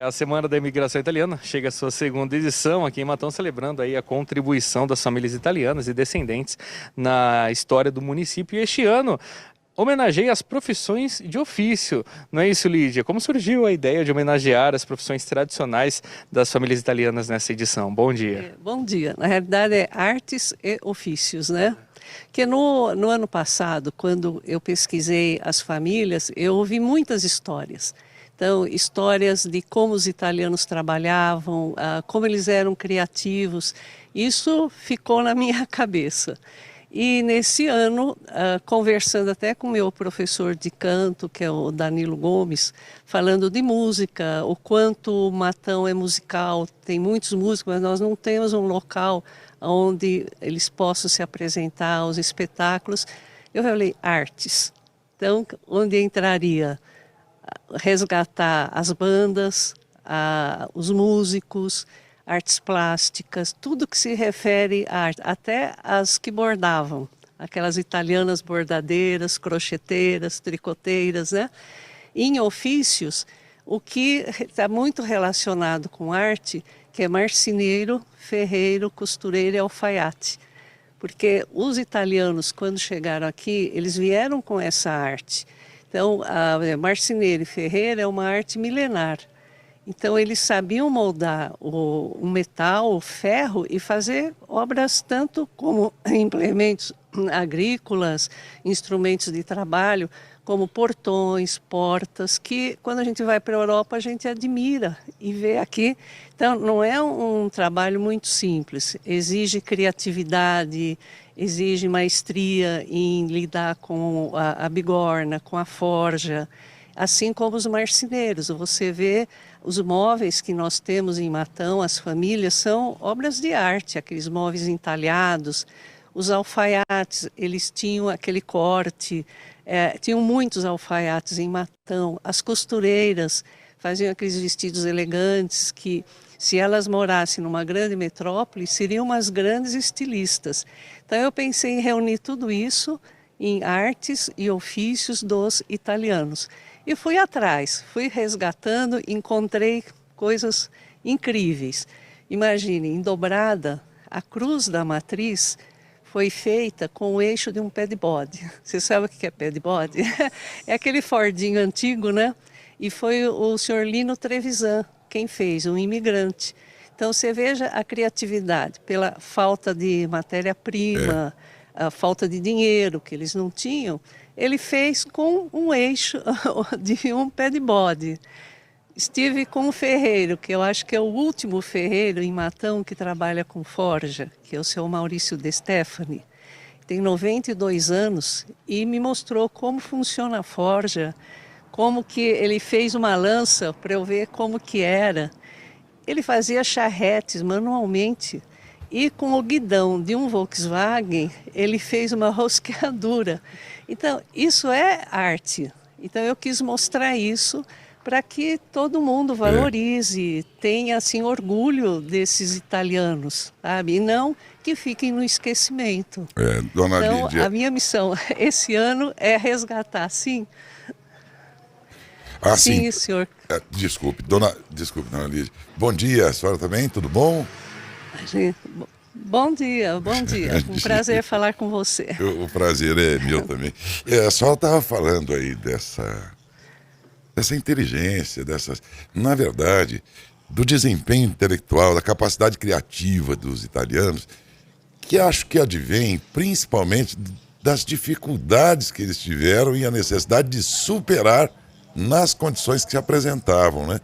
A Semana da Imigração Italiana chega à sua segunda edição aqui em Matão, celebrando aí a contribuição das famílias italianas e descendentes na história do município. E este ano homenageia as profissões de ofício. Não é isso, Lídia? Como surgiu a ideia de homenagear as profissões tradicionais das famílias italianas nessa edição? Bom dia. Bom dia. Na realidade é artes e ofícios, né? Que no ano passado, quando eu pesquisei as famílias, eu ouvi muitas histórias. Então, histórias de como os italianos trabalhavam, como eles eram criativos. Isso ficou na minha cabeça. E nesse ano, conversando até com o meu professor de canto, que é o Danilo Gomes, falando de música, o quanto o Matão é musical, tem muitos músicos, mas nós não temos um local onde eles possam se apresentar, os espetáculos. Eu falei, artes. Então, onde entraria resgatar as bandas, os músicos, artes plásticas, tudo que se refere à arte, até as que bordavam, aquelas italianas bordadeiras, crocheteiras, tricoteiras, né? Em ofícios, o que está muito relacionado com arte, que é marceneiro, ferreiro, costureiro e alfaiate. Porque os italianos, quando chegaram aqui, eles vieram com essa arte. Então, marceneiro e ferreiro é uma arte milenar. Então, eles sabiam moldar o metal, o ferro e fazer obras tanto como implementos agrícolas, instrumentos de trabalho, como portões, portas, que quando a gente vai para a Europa a gente admira e vê aqui. Então, não é um trabalho muito simples, exige criatividade, exige maestria em lidar com a bigorna, com a forja, assim como os marceneiros. Você vê os móveis que nós temos em Matão, as famílias, são obras de arte, aqueles móveis entalhados. Os alfaiates, eles tinham aquele corte, tinham muitos alfaiates em Matão. As costureiras faziam aqueles vestidos elegantes que, se elas morassem numa grande metrópole, seriam umas grandes estilistas. Então eu pensei em reunir tudo isso em artes e ofícios dos italianos. E fui atrás, fui resgatando, encontrei coisas incríveis. Imagine, em Dobrada, a cruz da matriz foi feita com o eixo de um pé de bode. Você sabe o que é pé de bode? É aquele Fordinho antigo, né? E foi o senhor Lino Trevisan quem fez, um imigrante. Então você veja a criatividade, pela falta de matéria-prima, a falta de dinheiro que eles não tinham, ele fez com um eixo de um pé de bode. Estive com um ferreiro, que eu acho que é o último ferreiro em Matão que trabalha com forja, que é o seu Maurício De Stefani. Tem 92 anos e me mostrou como funciona a forja, como que ele fez uma lança para eu ver como que era. Ele fazia charretes manualmente e com o guidão de um Volkswagen ele fez uma rosqueadura. Então isso é arte. Então eu quis mostrar isso para que todo mundo valorize, tenha assim orgulho desses italianos, sabe? E não que fiquem no esquecimento. Dona Então Lídia. a minha missão esse ano é resgatar, sim. Sim, senhor. Desculpe, dona Lídia. Bom dia, a senhora também, tudo bom? Bom dia, bom dia. Um prazer falar com você. O prazer é meu também. A senhora estava falando aí dessa inteligência, na verdade, do desempenho intelectual, da capacidade criativa dos italianos, que acho que advém principalmente das dificuldades que eles tiveram e a necessidade de superar nas condições que se apresentavam, né?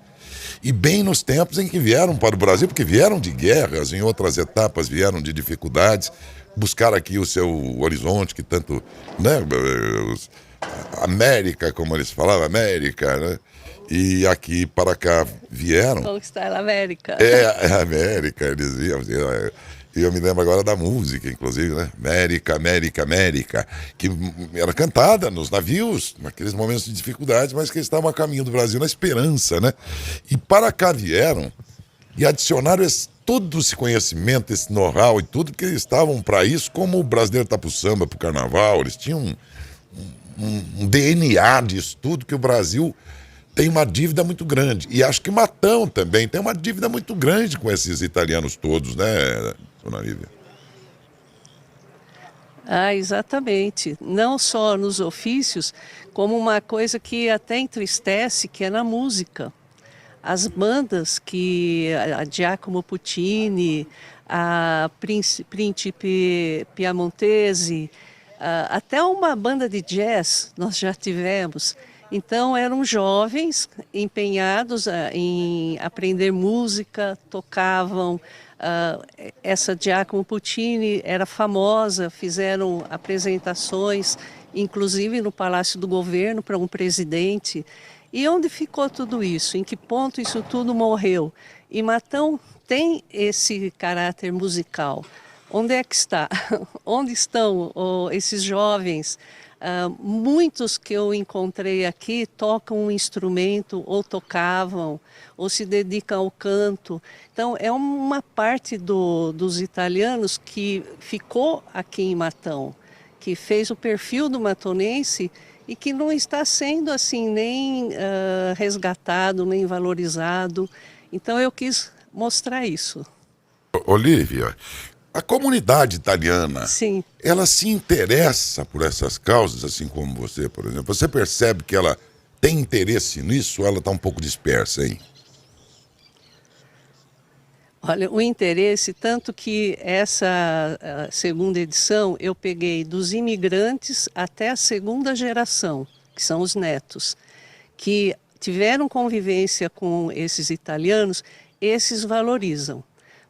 E bem nos tempos em que vieram para o Brasil, porque vieram de guerras, em outras etapas vieram de dificuldades, buscar aqui o seu horizonte, que tanto, né, América, como eles falavam, América, né? E aqui para cá vieram. Conquistar a América. A América, eles iam. E eu me lembro agora da música, inclusive, né? América, América, América, que era cantada nos navios, naqueles momentos de dificuldade, mas que eles estavam a caminho do Brasil na esperança, né? E para cá vieram e adicionaram todo esse conhecimento, esse know-how e tudo, porque eles estavam para isso, como o brasileiro está para o samba, para o carnaval, eles tinham um DNA disso tudo que o Brasil tem uma dívida muito grande. E acho que Matão também tem uma dívida muito grande com esses italianos todos, né, dona Lívia? Ah, exatamente. Não só nos ofícios, como uma coisa que até entristece, que é na música. As bandas que a Giacomo Puccini, a Príncipe Piemontese, até uma banda de jazz nós já tivemos. Então eram jovens empenhados em aprender música, tocavam. Essa Giacomo Puccini era famosa, fizeram apresentações, inclusive no Palácio do Governo para um presidente. E onde ficou tudo isso? Em que ponto isso tudo morreu? E Matão tem esse caráter musical. Onde é que está? Onde estão esses jovens? Muitos que eu encontrei aqui tocam um instrumento, ou tocavam, ou se dedicam ao canto. Então, é uma parte dos italianos que ficou aqui em Matão, que fez o perfil do matonense e que não está sendo assim nem resgatado, nem valorizado. Então, eu quis mostrar isso. Olívia, a comunidade italiana, Sim. ela se interessa por essas causas, assim como você, por exemplo? Você percebe que ela tem interesse nisso ou ela está um pouco dispersa, hein? Olha, o interesse, tanto que essa segunda edição eu peguei dos imigrantes até a segunda geração, que são os netos, que tiveram convivência com esses italianos, esses valorizam.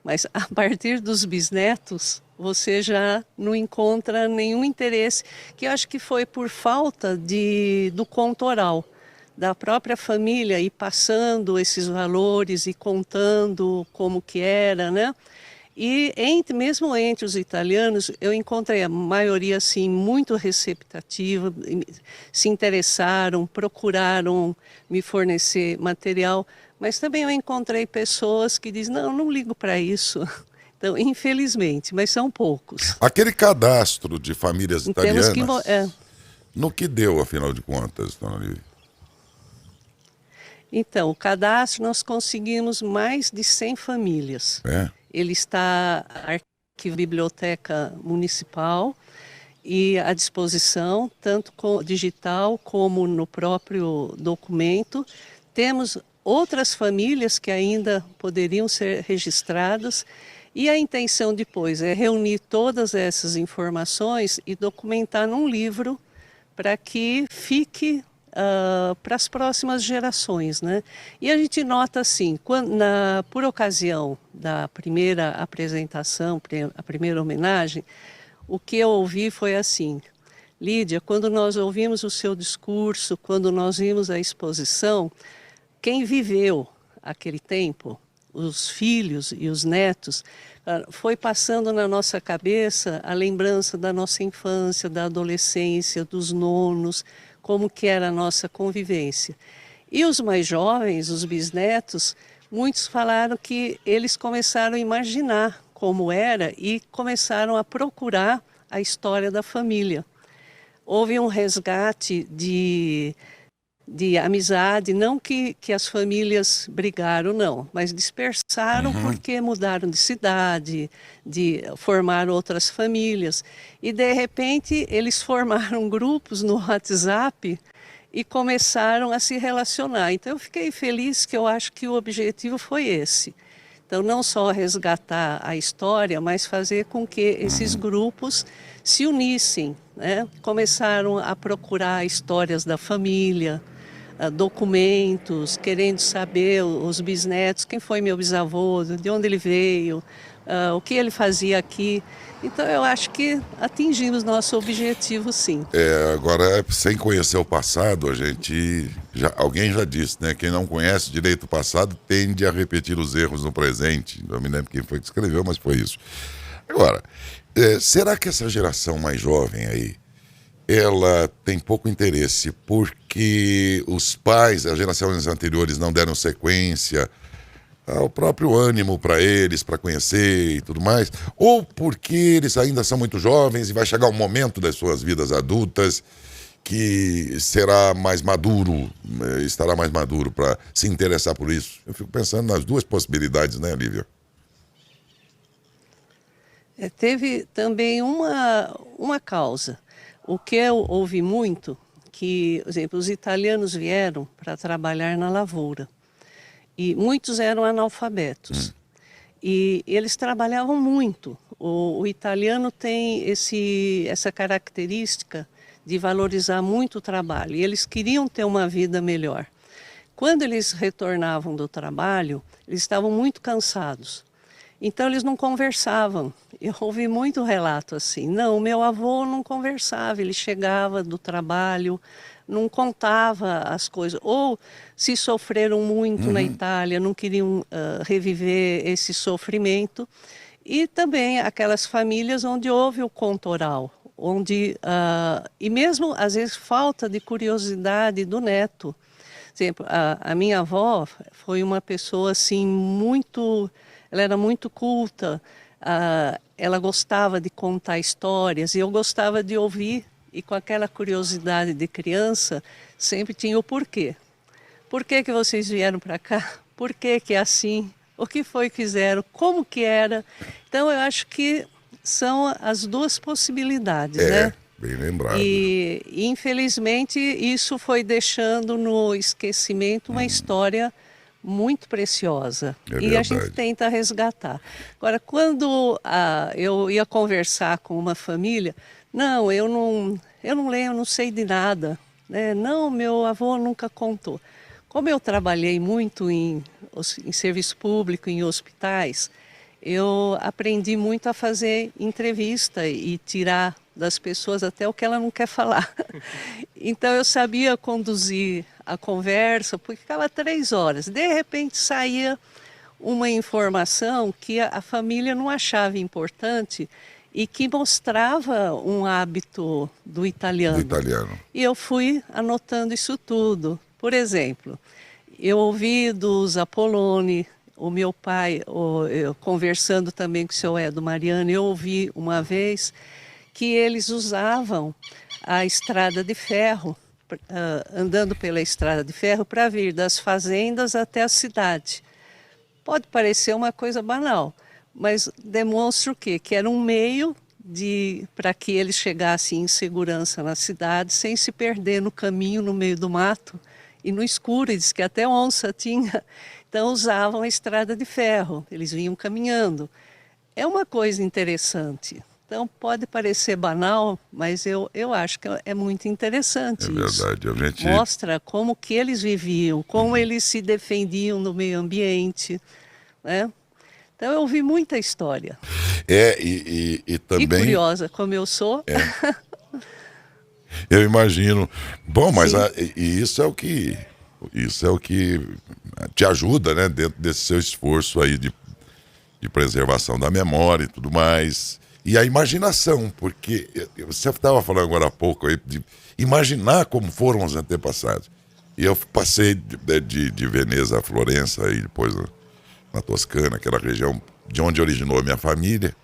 Mas a partir dos bisnetos, você já não encontra nenhum interesse, que eu acho que foi por falta do conto oral, da própria família, e passando esses valores e contando como que era, né? E mesmo entre os italianos, eu encontrei a maioria assim muito receptativa, se interessaram, procuraram me fornecer material, mas também eu encontrei pessoas que dizem, não ligo para isso. Então, infelizmente, mas são poucos. Aquele cadastro de famílias italianas, no que deu, afinal de contas, dona Lívia? Então, o cadastro nós conseguimos mais de 100 famílias. Ele está na Biblioteca Municipal e à disposição, tanto digital como no próprio documento. Temos outras famílias que ainda poderiam ser registradas e a intenção depois é reunir todas essas informações e documentar num livro para que fique para as próximas gerações, né? E a gente nota assim, por ocasião da primeira apresentação, a primeira homenagem, o que eu ouvi foi assim: Lídia, quando nós ouvimos o seu discurso, quando nós vimos a exposição, quem viveu aquele tempo, os filhos e os netos, foi passando na nossa cabeça a lembrança da nossa infância, da adolescência, dos nonos, como que era a nossa convivência. E os mais jovens, os bisnetos, muitos falaram que eles começaram a imaginar como era e começaram a procurar a história da família. Houve um resgate de amizade, não que as famílias brigaram, não, mas dispersaram porque mudaram de cidade, formaram outras famílias. E, de repente, eles formaram grupos no WhatsApp e começaram a se relacionar. Então, eu fiquei feliz, que eu acho que o objetivo foi esse. Então, não só resgatar a história, mas fazer com que esses grupos se unissem, né? Começaram a procurar histórias da família, documentos, querendo saber os bisnetos, quem foi meu bisavô, de onde ele veio, o que ele fazia aqui. Então eu acho que atingimos nosso objetivo, sim. Agora, sem conhecer o passado, alguém já disse, né? Quem não conhece direito o passado tende a repetir os erros no presente. Não me lembro quem foi que escreveu, mas foi isso. Agora, será que essa geração mais jovem aí, ela tem pouco interesse porque os pais, as gerações anteriores, não deram sequência ao próprio ânimo para eles, para conhecer e tudo mais, ou porque eles ainda são muito jovens e vai chegar um momento das suas vidas adultas que será mais maduro, estará mais maduro para se interessar por isso? Eu fico pensando nas duas possibilidades, né, Lívia? Teve também uma causa. O que eu ouvi muito, que, por exemplo, os italianos vieram para trabalhar na lavoura. E muitos eram analfabetos. E eles trabalhavam muito. O italiano tem essa característica de valorizar muito o trabalho. E eles queriam ter uma vida melhor. Quando eles retornavam do trabalho, eles estavam muito cansados. Então eles não conversavam. Eu ouvi muito relato assim. Não, o meu avô não conversava. Ele chegava do trabalho, não contava as coisas. Ou se sofreram muito na Itália, não queriam reviver esse sofrimento. E também aquelas famílias onde houve o conto oral, onde e mesmo às vezes falta de curiosidade do neto. Por exemplo, a minha avó foi uma pessoa assim ela era muito culta, ela gostava de contar histórias e eu gostava de ouvir, e com aquela curiosidade de criança sempre tinha o porquê. Por que que vocês vieram para cá? Por que que é assim? O que foi que fizeram? Como que era? Então eu acho que são as duas possibilidades, né? Bem lembrado. E infelizmente isso foi deixando no esquecimento uma história muito preciosa. E a gente tenta resgatar. Agora, quando eu ia conversar com uma família, não, eu não leio, eu não sei de nada, né? Não, meu avô nunca contou. Como eu trabalhei muito em serviço público, em hospitais, eu aprendi muito a fazer entrevista e tirar das pessoas até o que ela não quer falar. Então eu sabia conduzir a conversa, porque ficava 3 horas. De repente saía uma informação que a família não achava importante e que mostrava um hábito do italiano. E eu fui anotando isso tudo. Por exemplo, eu ouvi dos Apoloni, o meu pai, eu conversando também com o seu Edo Mariani, eu ouvi uma vez que eles usavam a estrada de ferro, andando pela estrada de ferro para vir das fazendas até a cidade. Pode parecer uma coisa banal, mas demonstra o quê? Que era um meio para que eles chegassem em segurança na cidade, sem se perder no caminho, no meio do mato e no escuro. E diz que até onça tinha. Então usavam a estrada de ferro, eles vinham caminhando. É uma coisa interessante. Então pode parecer banal, mas eu acho que é muito interessante isso. É verdade. Mostra como que eles viviam, como eles se defendiam no meio ambiente, né? Então eu ouvi muita história. E também... E curiosa como eu sou. Eu imagino. Bom, mas isso é o que te ajuda, né, dentro desse seu esforço aí de preservação da memória e tudo mais. E a imaginação, porque você estava falando agora há pouco aí de imaginar como foram os antepassados. E eu passei de Veneza a Florença e depois na Toscana, aquela região de onde originou a minha família.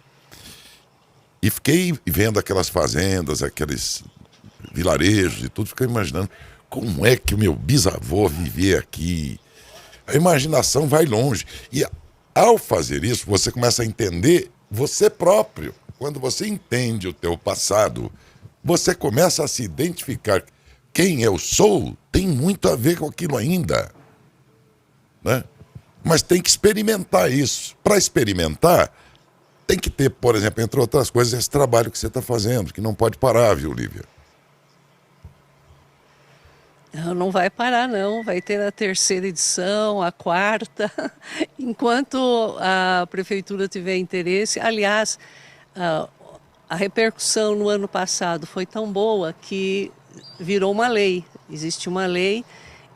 E fiquei vendo aquelas fazendas, aqueles vilarejos e tudo, fiquei imaginando como é que o meu bisavô vivia aqui. A imaginação vai longe. E ao fazer isso, você começa a entender você próprio. Quando você entende o teu passado, você começa a se identificar. Quem eu sou tem muito a ver com aquilo ainda, né? Mas tem que experimentar isso. Para experimentar, tem que ter, por exemplo, entre outras coisas, esse trabalho que você está fazendo, que não pode parar, viu, Lívia? Não vai parar, não. Vai ter a 3ª edição, a 4ª, enquanto a prefeitura tiver interesse. Aliás, a repercussão no ano passado foi tão boa que virou uma lei. Existe uma lei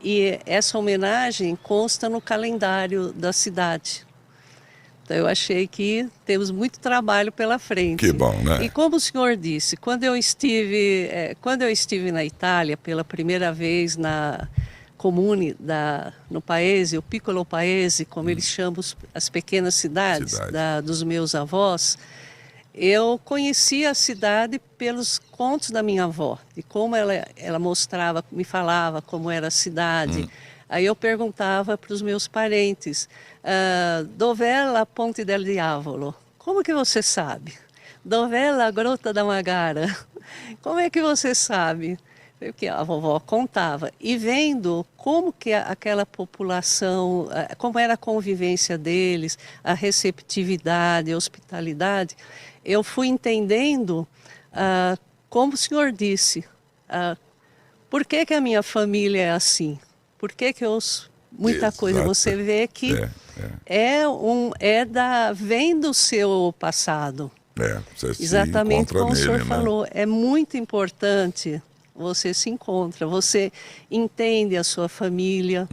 e essa homenagem consta no calendário da cidade. Então eu achei que temos muito trabalho pela frente. Que bom, né? E como o senhor disse, quando eu estive na Itália pela primeira vez na comune, no Paese, o Piccolo Paese, como eles chamam as pequenas cidades dos meus avós, eu conhecia a cidade pelos contos da minha avó, de como ela mostrava, me falava como era a cidade. Aí eu perguntava para os meus parentes, dov'è la Ponte del Diavolo? Como que você sabe? Dov'è la Grota da Magara? Como é que você sabe? Porque a vovó contava. E vendo como que aquela população, como era a convivência deles, a receptividade, a hospitalidade, eu fui entendendo, como o senhor disse, por que a minha família é assim? Por que eu ouço muita coisa? Você vê que vem do seu passado. Você se Exatamente encontra como o senhor nele, né? falou. É muito importante, você se encontra, você entende a sua família,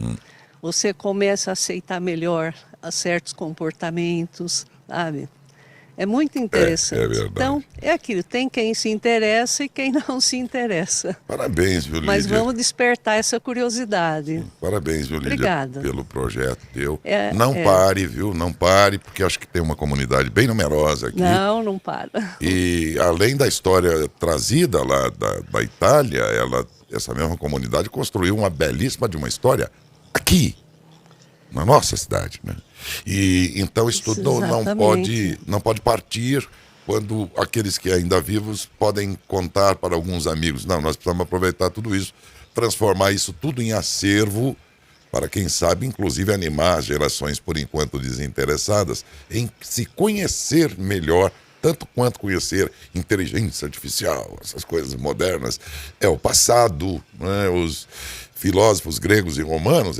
você começa a aceitar melhor certos comportamentos, sabe? É muito interessante. É verdade. Então, é aquilo, tem quem se interessa e quem não se interessa. Parabéns, viu, Lídia? Mas vamos despertar essa curiosidade. Parabéns, viu, Lídia? Obrigada. Pelo projeto teu. Não pare, viu? Não pare, porque acho que tem uma comunidade bem numerosa aqui. Não para. E além da história trazida lá da Itália, essa mesma comunidade construiu uma belíssima de uma história aqui, na nossa cidade, né? E então isso tudo não pode partir quando aqueles que ainda vivos podem contar para alguns amigos. Não, nós precisamos aproveitar tudo isso, transformar isso tudo em acervo para, quem sabe, inclusive animar as gerações, por enquanto desinteressadas, em se conhecer melhor, tanto quanto conhecer inteligência artificial, essas coisas modernas. É o passado, né? Os filósofos gregos e romanos,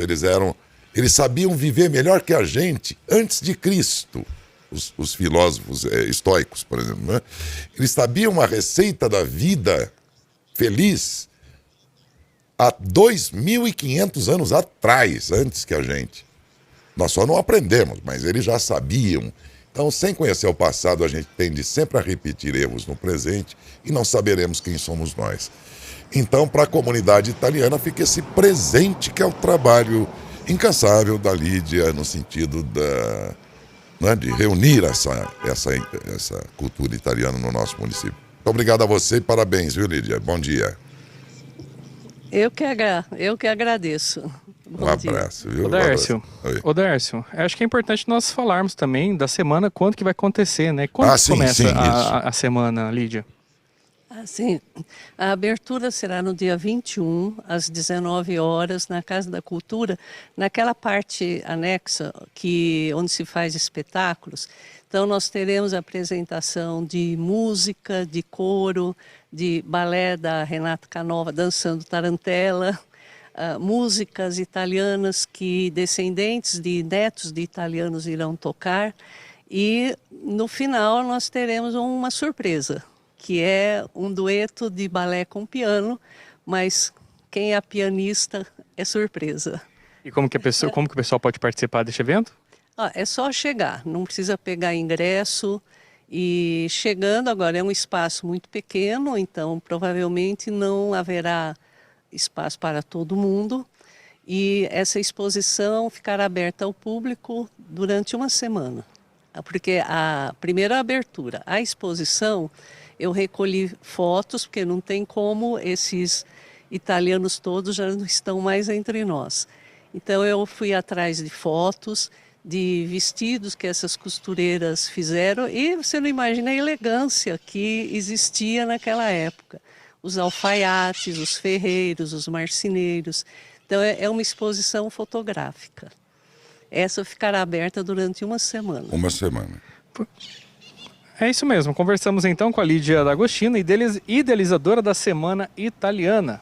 eles sabiam viver melhor que a gente antes de Cristo. Os filósofos estoicos, por exemplo, né? Eles sabiam a receita da vida feliz há 2.500 anos atrás, antes que a gente. Nós só não aprendemos, mas eles já sabiam. Então, sem conhecer o passado, a gente tende sempre a repetir erros no presente e não saberemos quem somos nós. Então, para a comunidade italiana, fica esse presente que é o trabalho incansável da Lídia, no sentido de reunir essa cultura italiana no nosso município. Muito obrigado a você e parabéns, viu, Lídia? Bom dia. Eu que agradeço. Bom abraço, dia. Viu? Ô, Dércio, acho que é importante nós falarmos também da semana, quando que vai acontecer, né? Quando começa a semana, Lídia? Sim, a abertura será no dia 21, às 19 horas, na Casa da Cultura, naquela parte anexa onde se faz espetáculos. Então, nós teremos a apresentação de música, de coro, de balé da Renata Canova dançando tarantela, músicas italianas que descendentes de netos de italianos irão tocar. E, no final, nós teremos uma surpresa, que é um dueto de balé com piano, mas quem é a pianista é surpresa. E como que o pessoal pode participar deste evento? É só chegar, não precisa pegar ingresso. E chegando agora, é um espaço muito pequeno, então provavelmente não haverá espaço para todo mundo. E essa exposição ficará aberta ao público durante uma semana. Porque a primeira abertura, a exposição, eu recolhi fotos, porque não tem como, esses italianos todos já não estão mais entre nós. Então eu fui atrás de fotos, de vestidos que essas costureiras fizeram, e você não imagina a elegância que existia naquela época. Os alfaiates, os ferreiros, os marceneiros. Então é uma exposição fotográfica. Essa ficará aberta durante uma semana. Uma semana. É isso mesmo. Conversamos então com a Lídia D'Agostino, idealizadora da Semana Italiana.